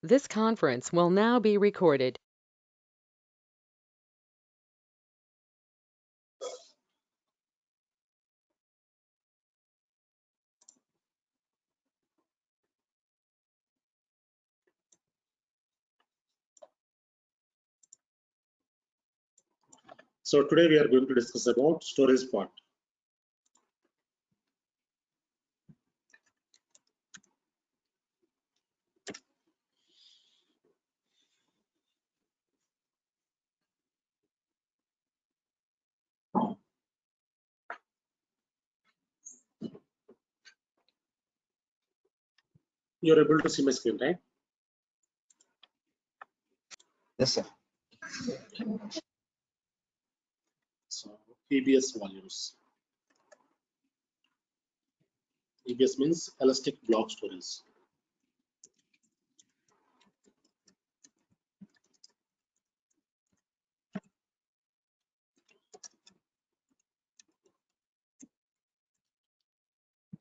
This conference will now be recorded. So today we are going to discuss about storage part. You're able to see my screen, right? Yes, sir. So EBS volumes. EBS means elastic block storage.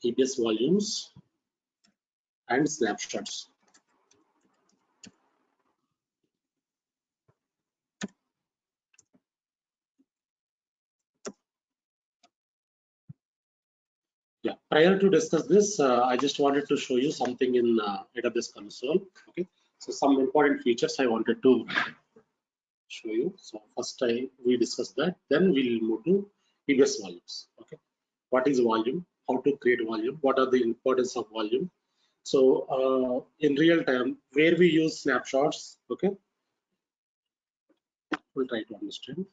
EBS volumes and snapshots. Yeah. Prior to discuss this, I just wanted to show you something in AWS console. Okay. So some important features I wanted to show you. So first we discuss that. Then we'll move to EBS volumes. Okay. What is volume? How to create volume? What are the importance of volume? So in real time, where we use snapshots, okay, we'll try to understand.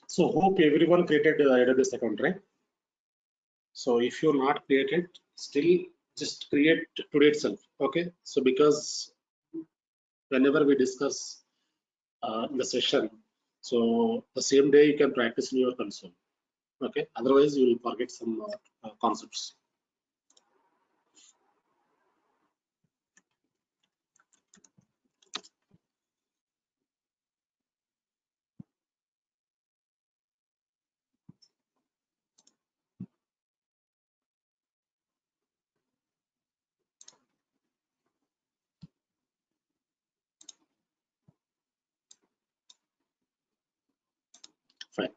So hope everyone created AWS account, right? So if you're not created, still just create today itself, okay? So because whenever we discuss in the session, so the same day you can practice in your console, okay? Otherwise you will forget some concepts. Fine.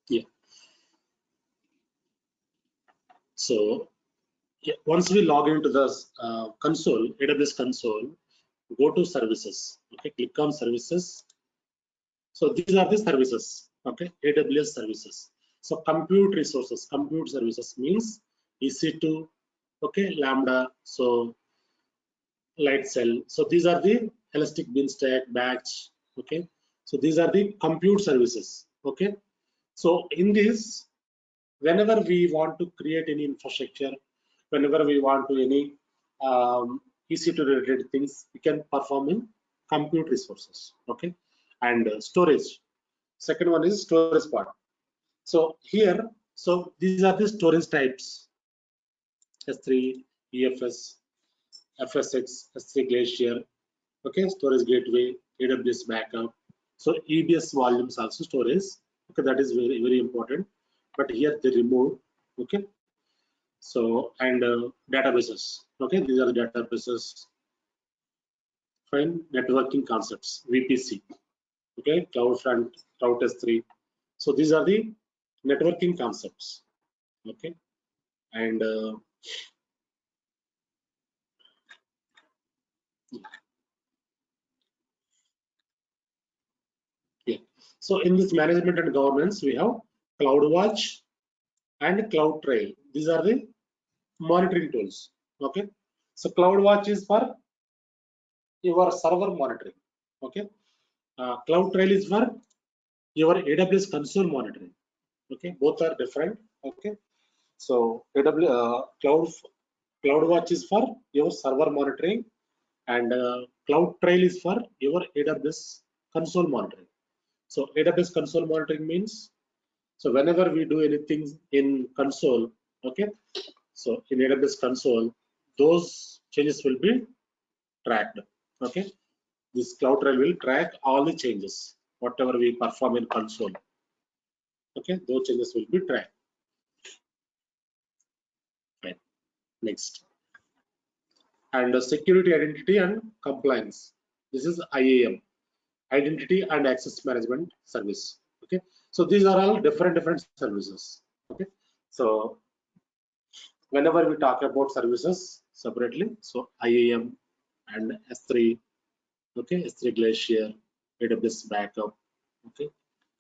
Yeah. So yeah, once we log into the console, AWS console, go to services. Okay, click on services. So these are the services. Okay, AWS services. So compute resources, compute services means EC2. Okay, Lambda. So Lightcell. So these are the Elastic Beanstalk, Batch. Okay, so these are the compute services. Okay, so in this, whenever we want to create any infrastructure, whenever we want to any EC2 related things, we can perform in compute resources. Okay, and storage. Second one is storage part. So here, so these are the storage types: S3, EFS, FSX, S3 Glacier. Okay, storage gateway, AWS backup. So EBS volumes also storage. Okay, that is very important. But here they remove. Okay, so and databases. Okay, these are the databases. Fine, networking concepts, VPC. Okay, CloudFront, Cloud S3. So these are the networking concepts. Okay, and yeah. So in this management and governance, we have CloudWatch and CloudTrail. These are the monitoring tools. Okay, so CloudWatch is for your server monitoring. Okay, CloudTrail is for your AWS console monitoring. Okay, both are different. Okay, so CloudWatch is for your server monitoring, and CloudTrail is for your AWS console monitoring. So AWS console monitoring means, so whenever we do anything in console, Okay, so in AWS console, those changes will be tracked. Okay, this CloudTrail will track all the changes whatever we perform in console. Okay, those changes will be tracked. Right. Next, and security, identity and compliance. This is IAM, identity and access management service. Okay, so these are all different services. Okay, so whenever we talk about services separately, so IAM and S3, okay, S3 Glacier, AWS backup, okay,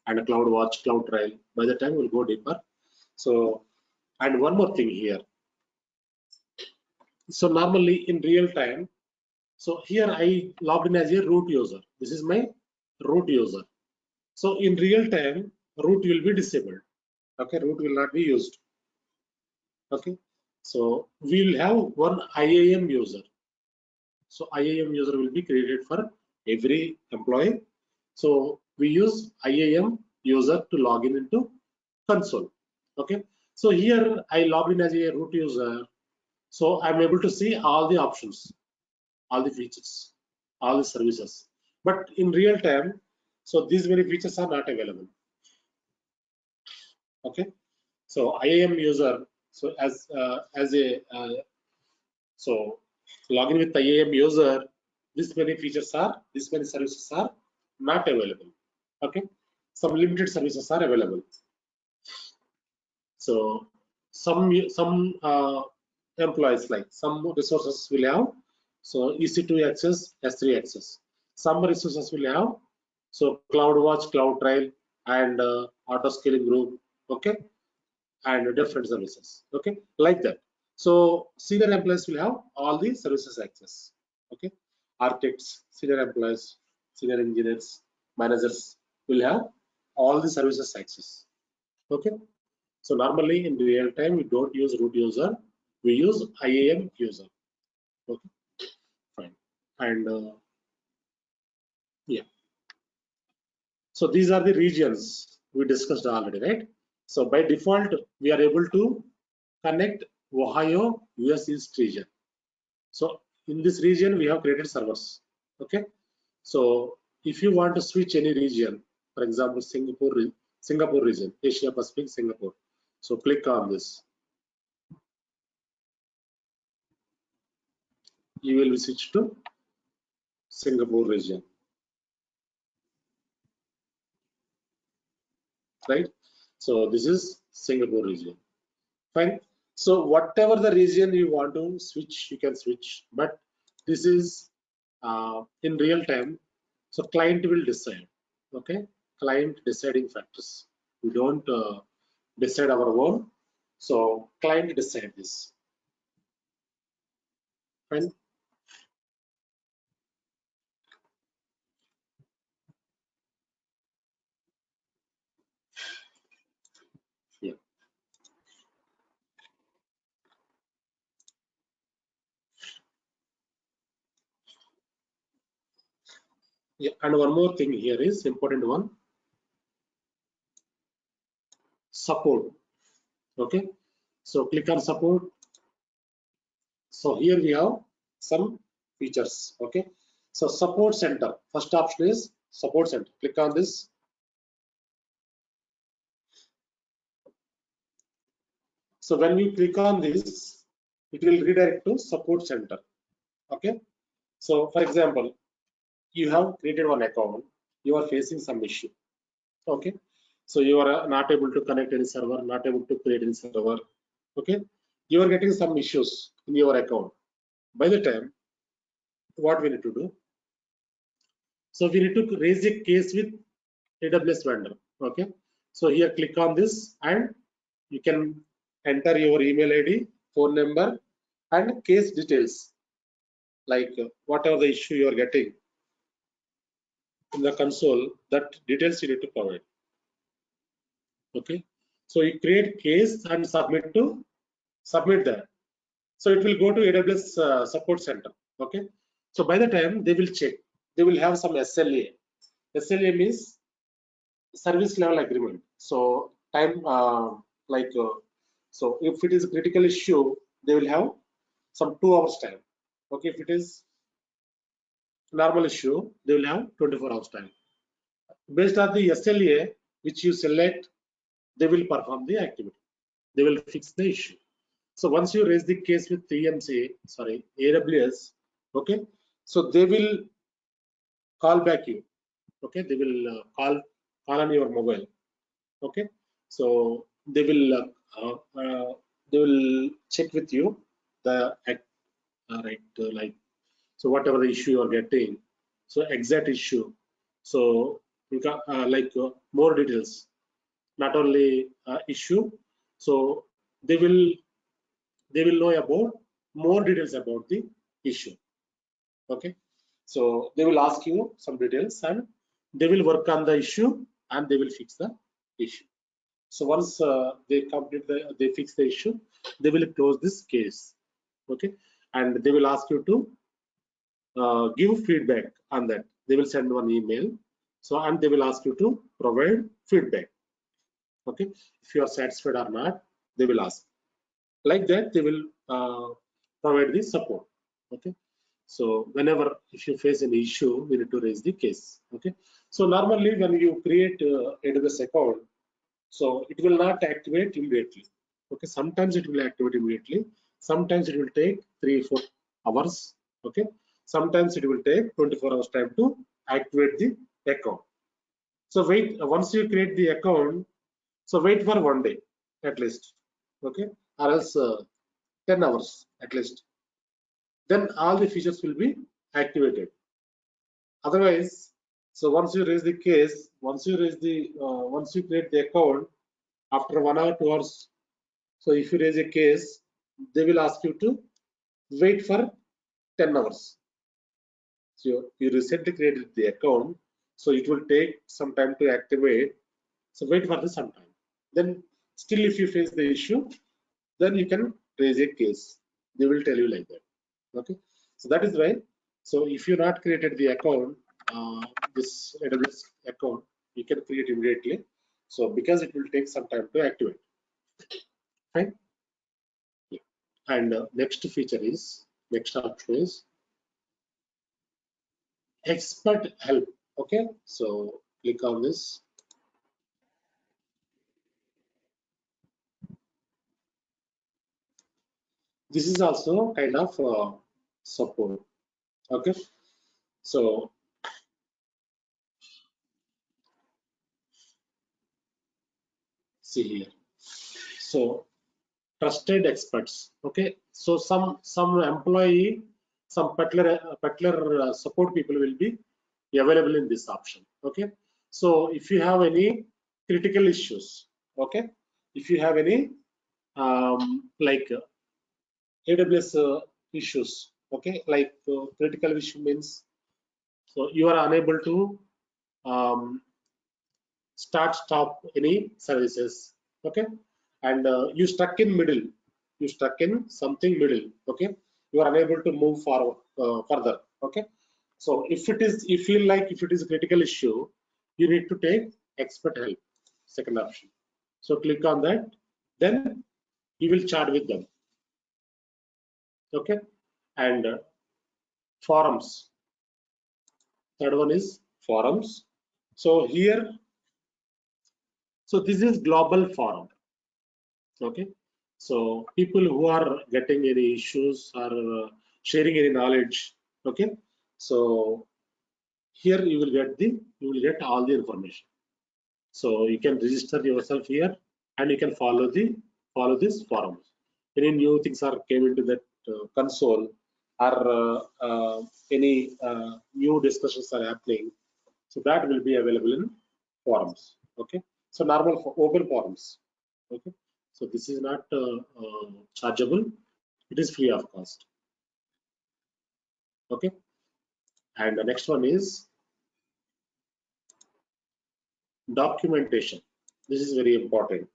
and CloudWatch, CloudTrail. By the time we'll go deeper. So, and one more thing here. So normally in real time, so here I logged in as a root user. This is my root user. So in real time, root will be disabled. Okay, root will not be used. Okay, so we'll have one IAM user. So IAM user will be created for every employee. So we use IAM user to log in into console. Okay, so here I log in as a root user. So I'm able to see all the options, all the features, all the services. But in real time, so these many features are not available. Okay, so IAM user, so as a so login with IAM user, this many features are, this many services are not available. Okay, some limited services are available. So some employees, like some resources will have so EC2 access, S3 access. Some resources will have so CloudWatch, CloudTrail, and auto scaling group. Okay, and different services. Okay, like that. So senior employees will have all the services access. Okay, architects, senior employees, senior engineers, managers will have all the services access. Okay, so normally in real time we don't use root user, we use IAM user. Okay, fine. And yeah, so these are the regions we discussed already, right? So by default we are able to connect Ohio US East region. So in this region we have created servers. Okay, so if you want to switch any region, for example Singapore region, Asia Pacific Singapore, so click on this. You will be switched to Singapore region, right? So this is Singapore region. Fine. So whatever the region you want to switch, you can switch, but this is in real time. So client will decide. Okay, client deciding factors. We don't decide our own. So client decide this. Fine. Yeah. Yeah. And one more thing here is important one. Support. Okay. So click on support. So here we have some features. Okay, so support center, first option is support center. Click on this. So when we click on this, it will redirect to support center. Okay, so for example, you have created one account, you are facing some issue. Okay, so you are not able to connect any server, not able to create any server. Okay, you are getting some issues in your account. By the time, what we need to do, so we need to raise a case with AWS vendor. Okay, so here click on this and you can enter your email ID, phone number, and case details, like whatever the issue you are getting in the console, that details you need to provide. Okay, so you create case and submit that. So it will go to AWS support center. Okay, so by the time they will check, they will have some SLA. SLA means service level agreement. So time like So if it is a critical issue, they will have some 2 hours time. Okay, if it is normal issue, they will have 24 hours time. Based on the SLA which you select, they will perform the activity. They will fix the issue. So once you raise the case with AWS, okay, so they will call back you. Okay, they will call on your mobile. Okay, so they will check with you the like, so whatever the issue you are getting, so exact issue. So you got more details, not only issue. So they will know about more details about the issue. Okay, so they will ask you some details and they will work on the issue and they will fix the issue. So once they fix the issue, they will close this case. Okay, and they will ask you to give feedback on that. They will send one email. So and they will ask you to provide feedback. Okay, if you are satisfied or not, they will ask. Like that, they will provide the support. Okay, so whenever if you face an issue, we need to raise the case. Okay, so normally when you create AWS account, so it will not activate immediately. Okay, sometimes it will activate immediately. Sometimes it will take 3-4 hours. Okay, sometimes it will take 24 hours time to activate the account. So wait, once you create the account, so wait for 1 day at least. Okay, or else 10 hours at least. Then all the features will be activated. Otherwise, so once you raise the case, once you create the account, after 1 hour, 2 hours, so if you raise a case, they will ask you to wait for 10 hours. So you recently created the account, so it will take some time to activate. So wait for some time. Then still if you face the issue, then you can raise a case. They will tell you like that. Okay, so that is why. So if you not created the account, this AWS account, you can create immediately. So because it will take some time to activate. Fine. Yeah. And next option is expert help. Okay, so click on this. This is also kind of support. Okay, so see here. So trusted experts. Okay, so some employee, some particular support people will be available in this option. Okay, so if you have any critical issues, okay, if you have any like AWS issues, okay, like critical issue means so you are unable to um, stop any services, okay, and you stuck in middle, you stuck in something middle, okay, you are unable to move forward further. Okay, so if it is, you feel like if it is a critical issue, you need to take expert help, second option. So click on that, then you will chat with them. Okay, and forums, third one is forums. So here, so this is global forum. Okay, so people who are getting any issues or sharing any knowledge. Okay, so here you will get all the information. So you can register yourself here and you can follow this forums. Any new things are came into that console, or any new discussions are happening, so that will be available in forums. Okay, so normal for open forums. Okay, so this is not chargeable, it is free of cost. Okay, and the next one is documentation. This is very important.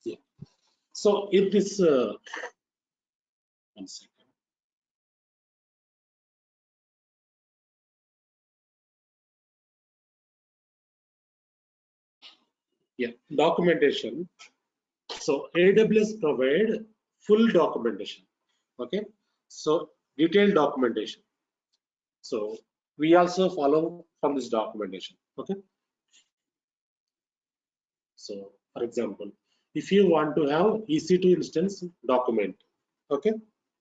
Yeah. So in this one second. Yeah, documentation. So AWS provide full documentation. Okay, so detailed documentation. So we also follow from this documentation. Okay, so for example, if you want to have EC2 instance document, okay,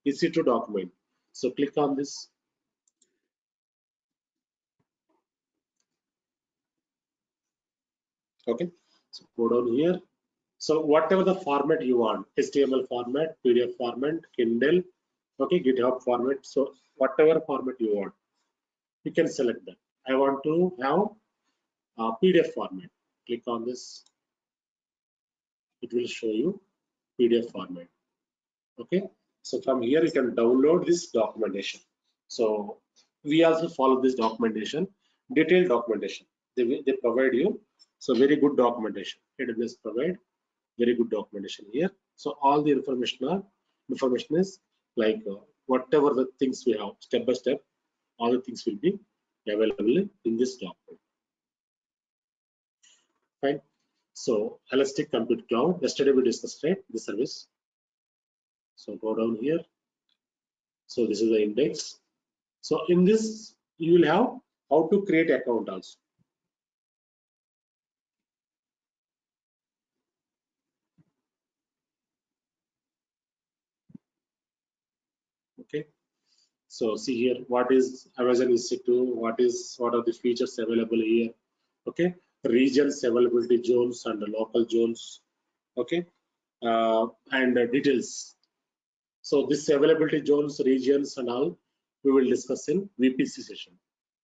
EC2 document. So click on this. Okay, so go down here. So whatever the format you want, HTML format, PDF format, Kindle, okay, GitHub format. So whatever format you want, you can select that. I want to have a PDF format. Click on this. It will show you PDF format. Okay. So from here you can download this documentation. So we also follow this documentation, detailed documentation. They provide you so very good documentation. AWS provide very good documentation here. So all the information is like whatever the things we have step by step, all the things will be available in this document. Fine. So Elastic Compute Cloud. Yesterday we discussed, right, the service. So go down here. So this is the index. So in this you will have how to create account also. Okay. So see here what is Amazon EC2, what are the features available here. Okay, regions, availability zones and local zones. Okay, and details. So this availability zones, regions and all we will discuss in VPC session.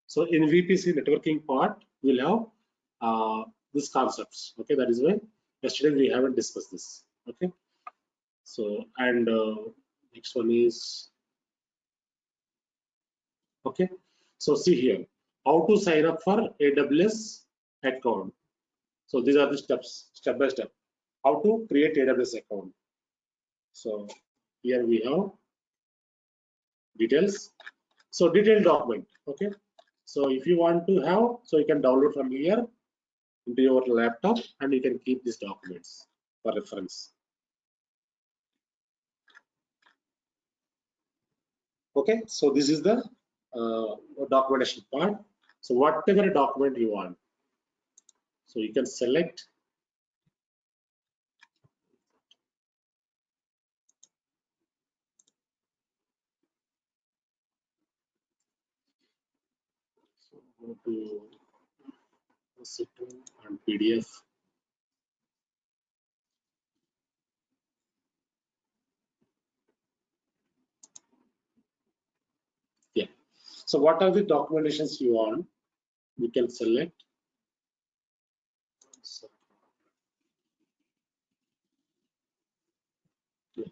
So in VPC networking part we'll have these concepts. Okay, that is why yesterday we haven't discussed this. Okay, so and next one is okay. So see here how to sign up for AWS account. So these are the steps, step by step, how to create AWS account. So here we have details. So detailed document. Okay. So if you want to have, so you can download from here into your laptop and you can keep these documents for reference. Okay. So this is the documentation part. So whatever document you want, so you can select. So go to EC2 and PDF. Yeah. So what are the documentations you want? You can select. So, yeah.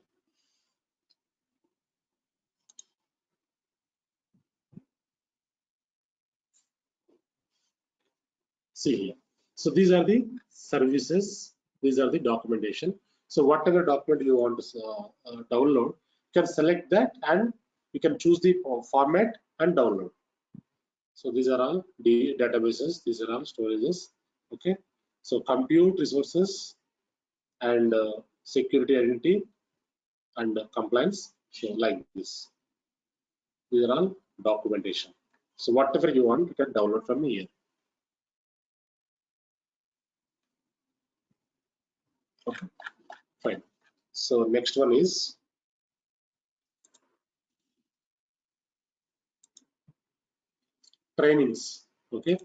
See here. So these are the services. These are the documentation. So whatever document you want to download, you can select that and you can choose the format and download. So these are all the databases. These are all storages. Okay. So compute resources and security identity and compliance. So like this. These are all documentation. So whatever you want, you can download from here. Okay, fine. So next one is trainings. Okay,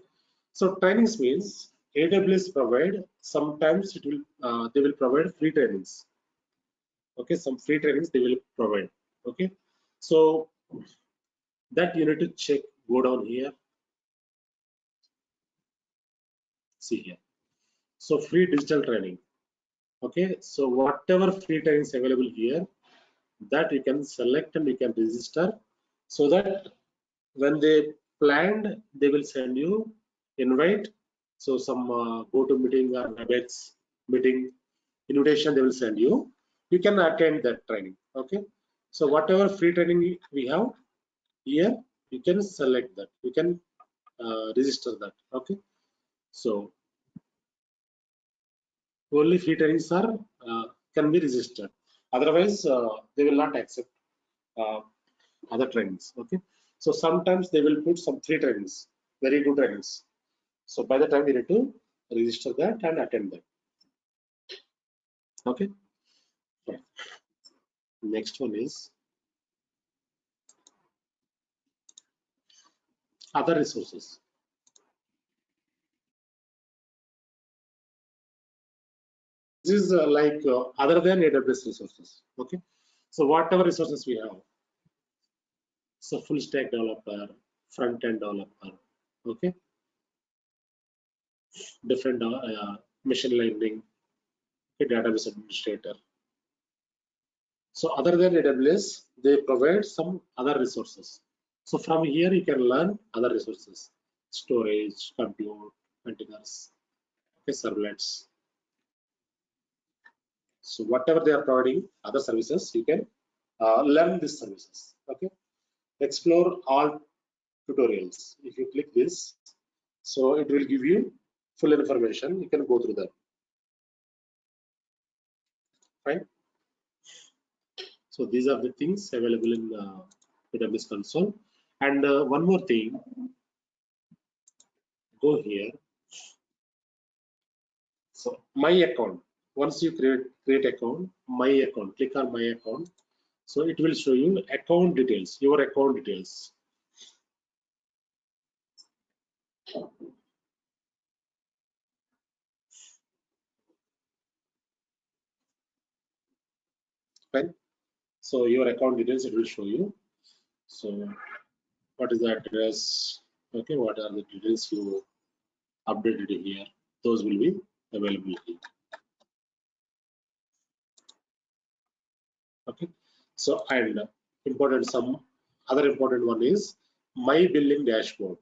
so trainings means AWS provide. Sometimes it will they will provide free trainings. Okay, some free trainings they will provide. Okay, so that you need to check. Go down here. See here. So free digital training. Okay, so whatever free trainings available here, that you can select and you can register, so that when they planned, they will send you invite. So some go-to meeting or WebEx meeting invitation they will send you. You can attend that training. Okay. So whatever free training we have here, you can select that. You can register that. Okay. So only free trainings are can be registered. Otherwise, they will not accept uh, other trainings. Okay, so sometimes they will put some free trainings, very good trainings. So by the time we need to register that and attend that. Okay. Right. Next one is other resources. This is like other than AWS resources. Okay, so whatever resources we have, so full stack developer, front end developer, okay, different machine learning, okay, database administrator. So other than AWS, they provide some other resources. So from here you can learn other resources, storage, compute, containers, okay, servlets. So whatever they are providing, other services, you can learn these services. Okay, explore all tutorials. If you click this, so it will give you full information. You can go through them. Fine. So these are the things available in AWS console. And one more thing, go here. So my account. Once you create account, my account. Click on my account. So it will show you account details, your account details. Fine. So your account details it will show you. So what is the address? Okay, what are the details you updated here? Those will be available here. Okay, so and some other important one is my billing dashboard.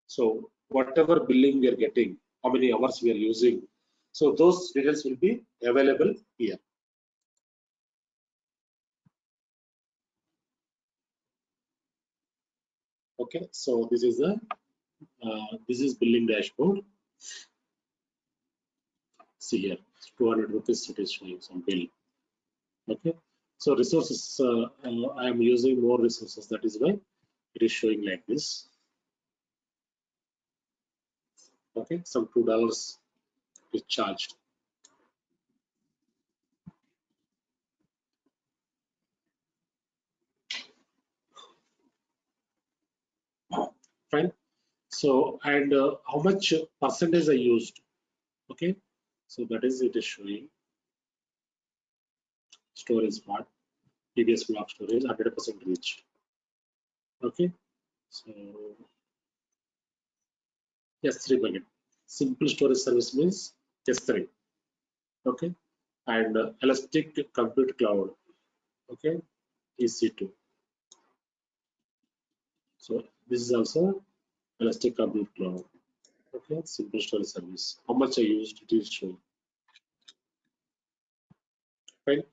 So whatever billing we are getting, how many hours we are using, so those details will be available here. Okay, so this is billing dashboard. See here, 200 rupees it is showing some bill. Okay, so resources, I am using more resources, that is why it is showing like this. Okay, some $2 is charged. Fine. So and how much percentage I used. Okay, so that is it is showing storage part, EBS block storage 100% reached. Okay, so S3 bucket. Simple storage service means S3. Okay, and Elastic Compute Cloud. Okay, EC2. So this is also Elastic Compute Cloud. Okay, simple storage service. How much I used it is showing. Fine.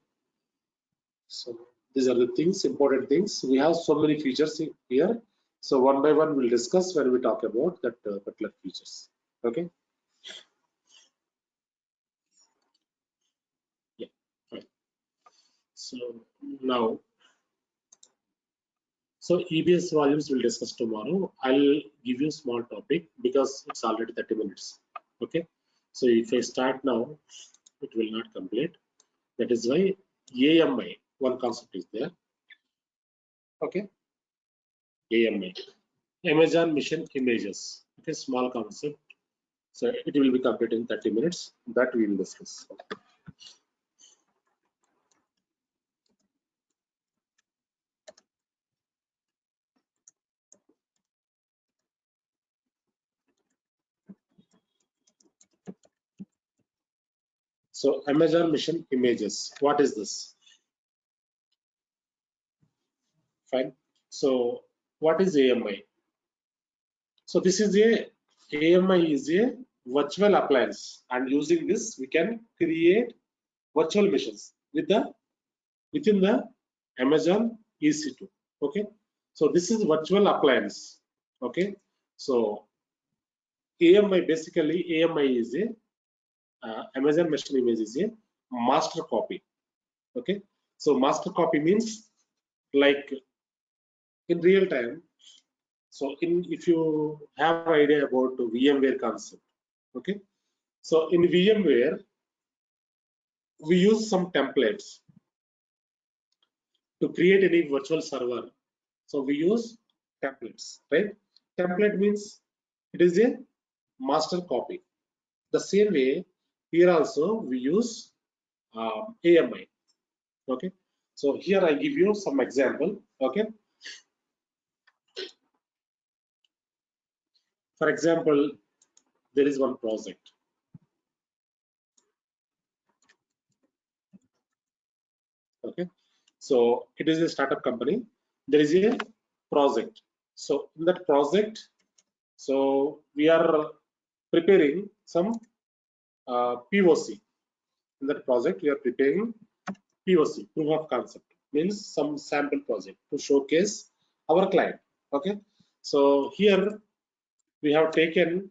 So these are the things, important things. We have so many features here. So one by one we'll discuss when we talk about that particular features. Okay. Yeah. Fine. So now, so EBS volumes we'll discuss tomorrow. I'll give you a small topic because it's already 30 minutes. Okay. So if I start now, it will not complete. That is why AMI, one concept is there. Okay. AMI, Amazon Mission Images. Okay, small concept. So it will be complete in 30 minutes. That we will discuss. So Amazon Mission Images. What is this? Fine. So what is AMI? So this is AMI is a virtual appliance, and using this we can create virtual missions within the Amazon EC2. Okay. So this is virtual appliance. Okay. So AMI, basically AMI is a Amazon machine image is a master copy. Okay, so master copy means like in real time. So if you have idea about VMware concept, okay, so in VMware we use some templates to create any virtual server. So we use templates, right? Template means it is a master copy. The same way here also we use AMI. Okay, so here I give you some example. Okay, for example, there is one project. Okay, so it is a startup company. There is a project. So in that project, so we are preparing some POC. In that project, we are preparing POC, proof of concept, means some sample project to showcase our client. Okay, so here we have taken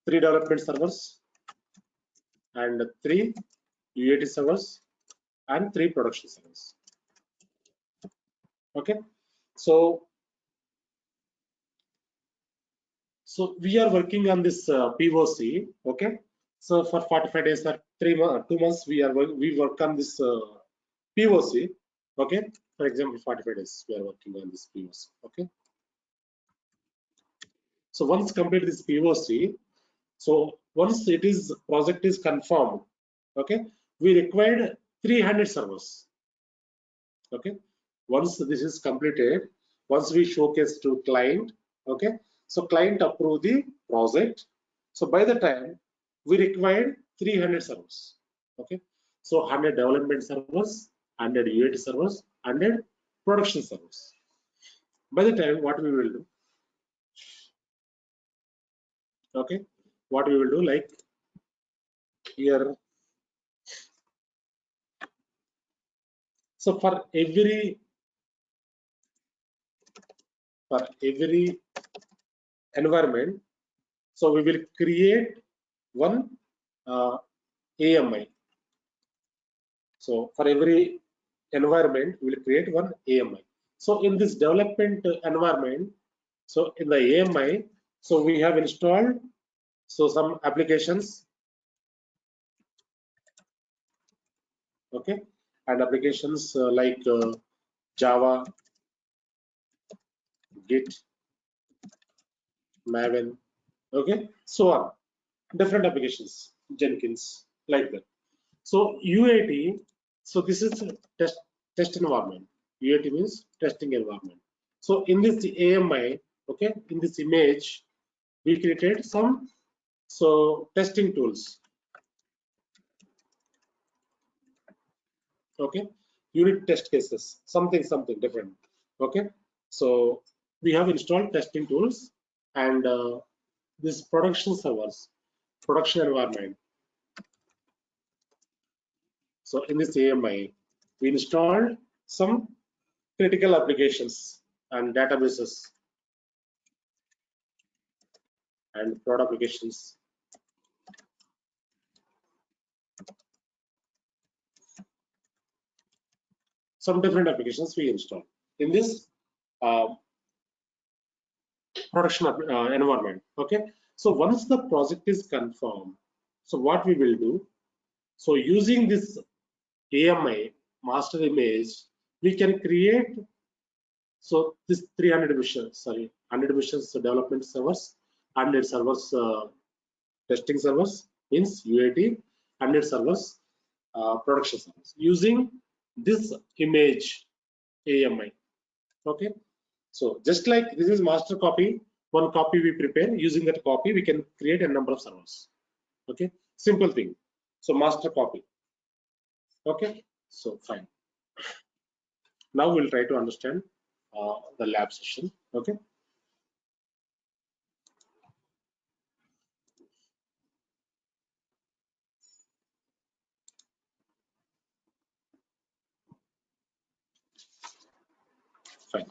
3 development servers and 3 UAT servers and 3 production servers. Okay, so we are working on this POC. Okay, so for 45 days or 2 months we work on this POC. Okay, for example, 45 days we are working on this POC. Okay, so once complete this POC, so once it is project is confirmed, okay, we required 300 servers. Okay, once this is completed, once we showcase to client, okay, so client approve the project. So by the time we required 300 servers. Okay, so 100 development servers, 100 UAT servers, 100 production servers. By the time, what we will do? Okay, what we will do, like here. So for every environment, so we will create one AMI. So for every environment, we will create one AMI. So in this development environment, so in the AMI, so we have installed so some applications, okay, and applications like Java, Git, Maven, okay, so on, different applications, Jenkins, like that. So UAT, so this is a test environment. UAT means testing environment. So in this AMI, okay, in this image, we created some testing tools. Okay, unit test cases, something different. Okay, so we have installed testing tools and this production servers, production environment. So in this AMI, we installed some critical applications and databases and prod applications. Some different applications we install in this production environment. Okay, so once the project is confirmed, so what we will do, so using this AMI master image, we can create so this 300 missions, sorry, 100 missions development servers, 100 servers testing servers means UAT, 100 servers production servers using this image AMI. Okay, so just like this is master copy, one copy we prepare, using that copy we can create a number of servers. Okay, simple thing. So master copy. Okay, so fine. Now we'll try to understand the lab session. Okay, fine.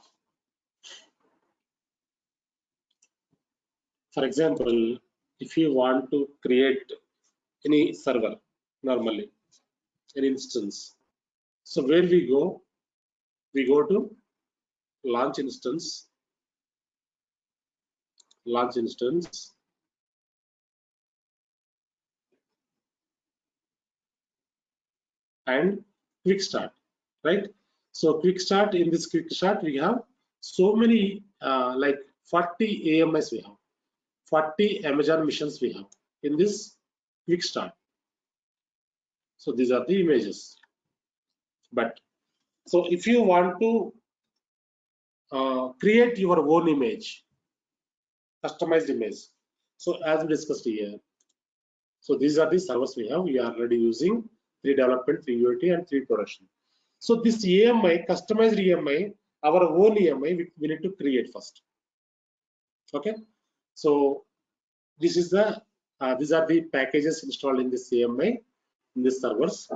For example, if you want to create any server normally, an instance. So where we go to launch instance, and quick start, right? So quick start, in this quick start we have so many like 40 AMIs we have, 40 Amazon missions we have in this quick start. So these are the images. But so if you want to create your own image, customized image, so as we discussed here, so these are the servers we have. We are already using 3 development, 3 UAT, and 3 production. So this AMI, customized AMI, our own AMI, we need to create first. Okay. So this is the these are the packages installed in this AMI, in this servers.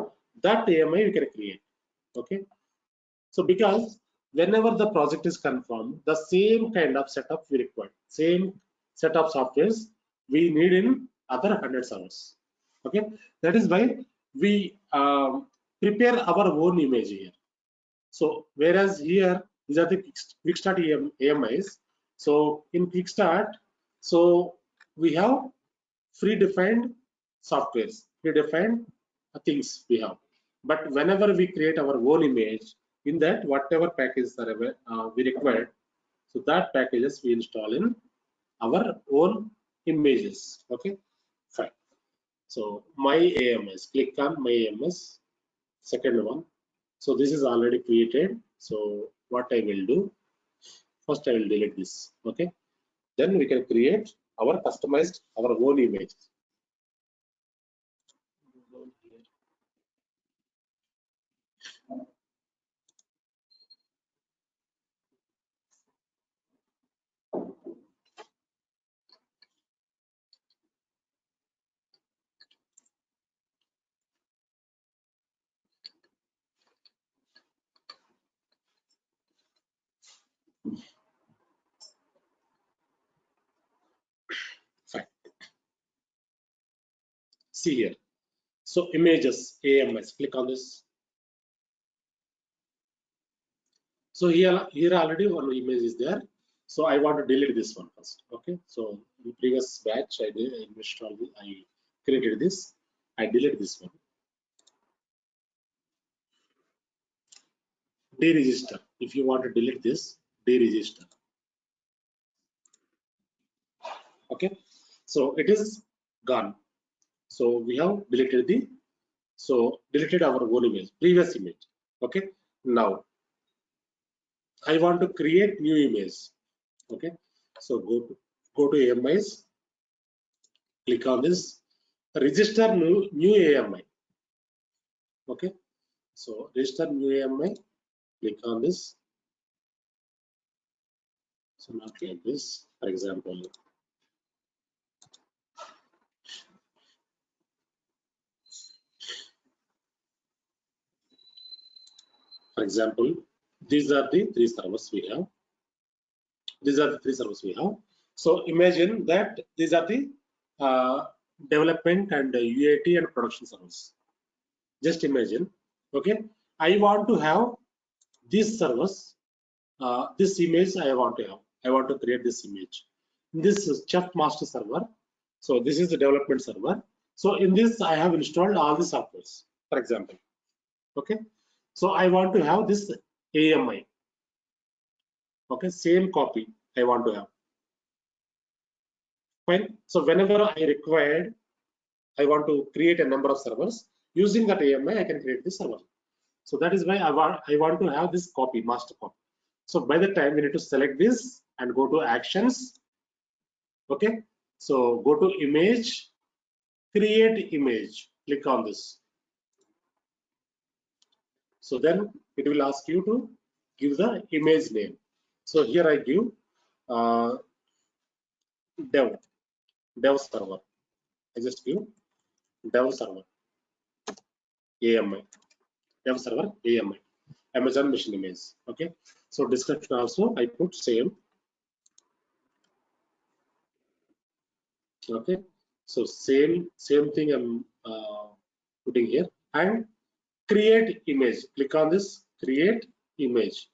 That AMI we can create. Okay. So because whenever the project is confirmed, the same kind of setup we require, same set of softwares we need in other 100 servers. Okay, that is why we prepare our own image here. So whereas here these are the quick start AMIs. So in quick start, so we have predefined softwares, predefined things we have. But whenever we create our own image, in that whatever packages are we required, so that packages we install in our own images. Okay, fine. So my AMS, click on my AMS, second one. So this is already created. So what I will do, first I will delete this. Okay, then we can create our customized, our own image. Fine. See here. So images, AMS, click on this. So here already one image is there. So I want to delete this one first. Okay. So in previous batch I created this. I delete this one. Deregister. If you want to delete this, deregister. Okay. So it is gone. So we have deleted our own image, previous image. Okay. Now I want to create new image. Okay. So go to AMIs, click on this, register new AMI. Okay. So register new AMI, click on this. So not like this, for example. For example, these are the 3 servers we have. So imagine that these are the development and UAT and production servers. Just imagine, okay, I want to have these servers, this image I want to have. I want to create this image. This is Chef Master server. So this is the development server. So in this I have installed all the softwares, for example. Okay. So I want to have this AMI. Okay, same copy I want to have. Fine. So whenever I required, I want to create a number of servers. Using that AMI, I can create this server. So that is why I want to have this copy, master copy. So by the time we need to select this and go to actions. Okay. So go to image, create image. Click on this. So then it will ask you to give the image name. So here I give dev server. I just give dev server AMI, dev server AMI, Amazon machine image. Okay. So description also I put same. Okay. So same thing I'm putting here, and create image. Click on this create image.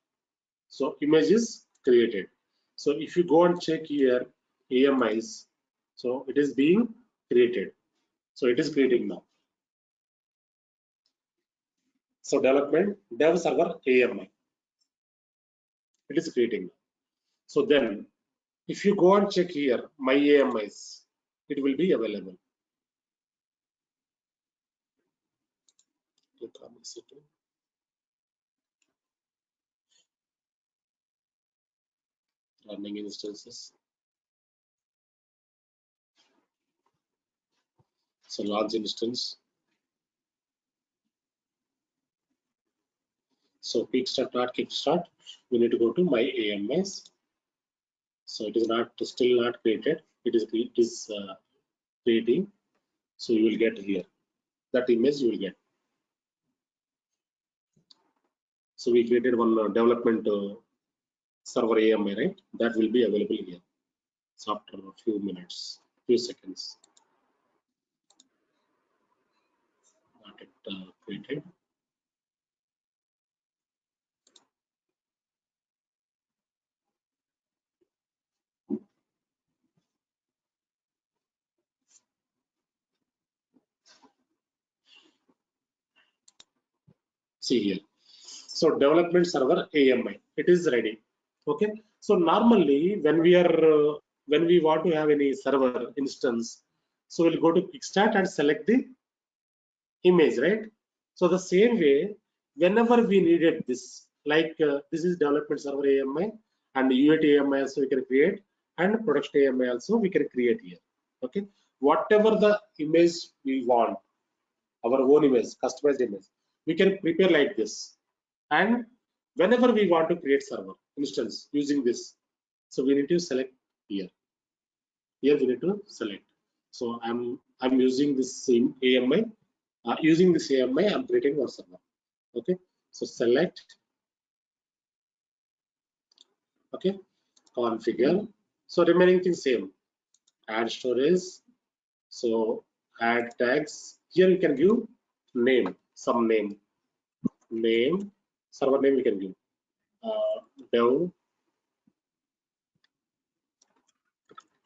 So image is created. So if you go and check here AMIs, so it is being created. So it is creating now. So development dev server AMI. It is creating now. So then if you go and check here my AMIs, it will be available. Running instances. So launch instance. So kickstart, not kickstart. We need to go to my AMIs. So it is not still not created. It is creating. So you will get here that image you will get. So we created one development server AMI, right? That will be available here. So after a few minutes, few seconds, got it created. See here. So development server AMI, it is ready. Okay. So normally when we want to have any server instance, so we'll go to Kickstart and select the image, right? So the same way, whenever we needed this, like this is development server AMI and UAT AMI also we can create, and production AMI also we can create here. Okay. Whatever the image we want, our own image, customized image, we can prepare like this. And whenever we want to create server instance using this, so we need to select here. Here we need to select. So I'm using this same AMI. Using this AMI, I'm creating one server. Okay. So select. Okay. Configure. So remaining things same. Add storage. So add tags. Here you can give name, some name. Name, server name we can give. Dev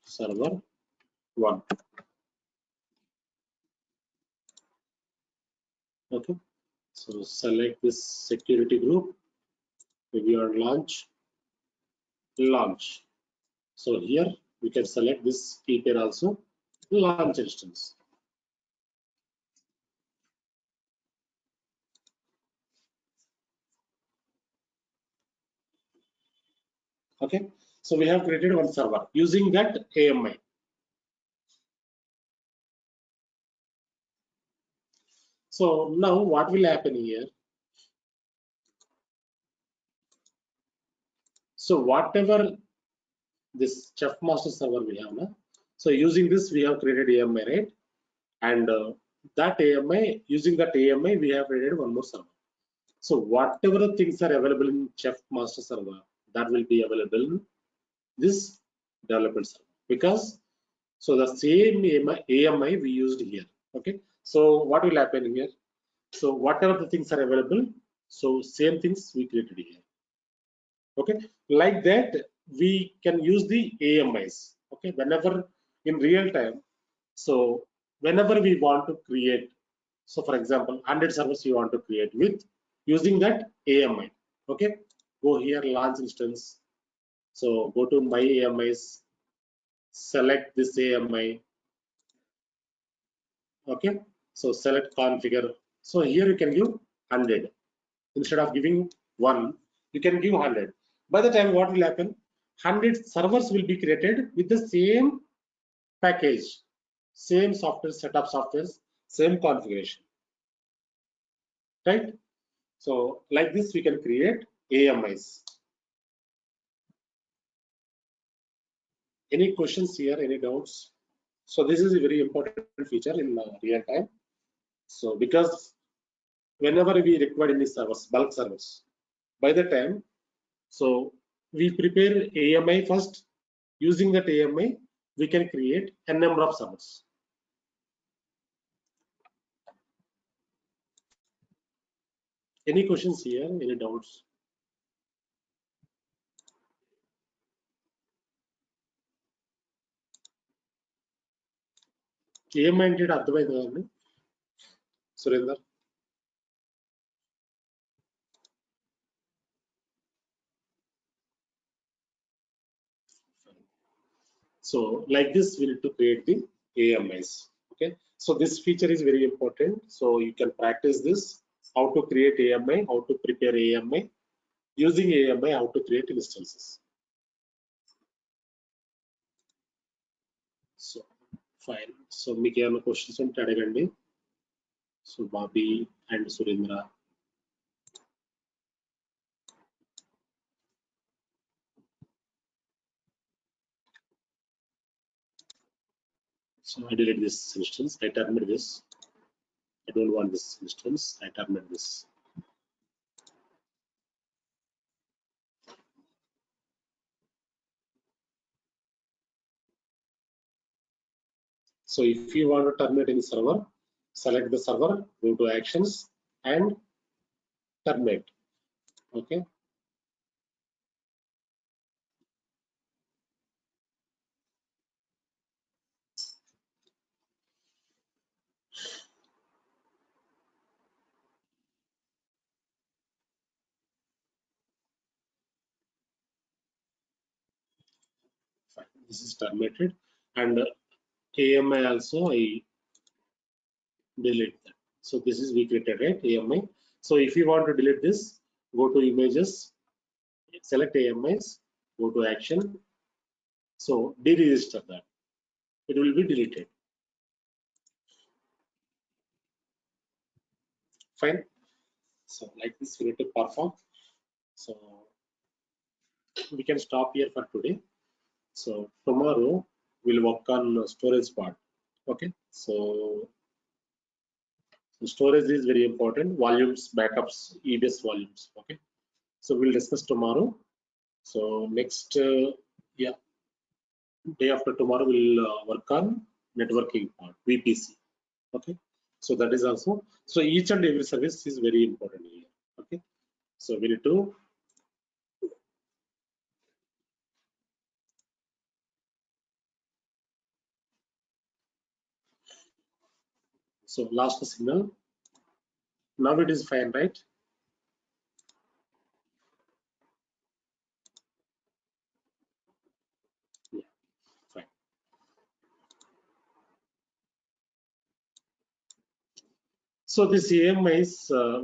server 1. Okay. So select this security group. Maybe on launch. So here we can select this key pair also. Launch instance. Okay. So we have created one server using that AMI. So now what will happen here? So whatever this Chef Master server we have now, so using this we have created AMI, right? And that AMI, using that AMI, we have created one more server. So whatever the things are available in Chef Master server, that will be available in this development server, because so the same AMI we used here. Okay. So what will happen here? So whatever the things are available, so same things we created here. Okay. Like that, we can use the AMIs. Okay. Whenever in real time. So whenever we want to create, so for example, 100 servers you want to create with using that AMI. Okay. Go here, launch instance. So go to my AMIs, select this AMI. Okay. So select configure. So here you can give 100. Instead of giving 1, you can give 100. By the time what will happen? 100 servers will be created with the same package, same software, set of softwares, same configuration. Right? So like this we can create AMIs. Any questions here? Any doubts? So this is a very important feature in real time. So because whenever we require any servers, bulk servers, by the time, so we prepare AMI first. Using that AMI, we can create a number of servers. Any questions here? Any doubts? ఏమంటే అర్థమైంది కదండి Surender? So like this we need to create the AMIs. Okay, so this feature is very important, so you can practice this, how to create AMI, how to prepare AMI, using AMI how to create instances. So fine, so మీకు ఏమైనా questions ఉంటే అడగండి. So Bobby and Surendra. So I delete this instance, I terminate this. I don't want this instance, I terminate this. So if you want to terminate any server, select the server, go to actions and terminate. Okay. Fine. This is terminated, and AMI also I delete that. So this is we created, right? AMI. So if you want to delete this, go to images, select AMIs, go to action. So deregister that. It will be deleted. Fine. So like this we need to perform. So we can stop here for today. So tomorrow we'll work on storage part. Okay. So storage is very important. Volumes, backups, EBS volumes. Okay. So we'll discuss tomorrow. So next, yeah, day after tomorrow we'll work on networking part, VPC. Okay. So that is also, so each and every service is very important here. Okay. So we need to so last signal. Now it is fine, right? Yeah, fine. So this AMI is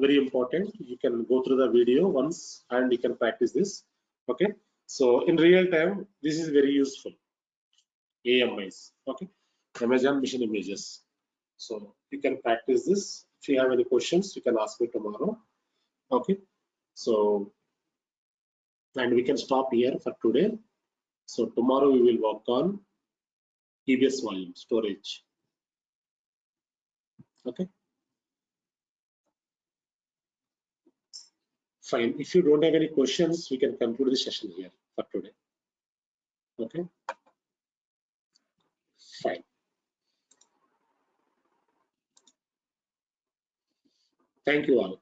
very important. You can go through the video once and you can practice this. Okay. So in real time, this is very useful. AMIs. Okay. Amazon Mission Images. So you can practice this. If you have any questions, you can ask me tomorrow. Okay. So, and we can stop here for today. So tomorrow we will work on EBS volume storage. Okay. Fine. If you don't have any questions, we can conclude the session here for today. Okay. Fine. Thank you all.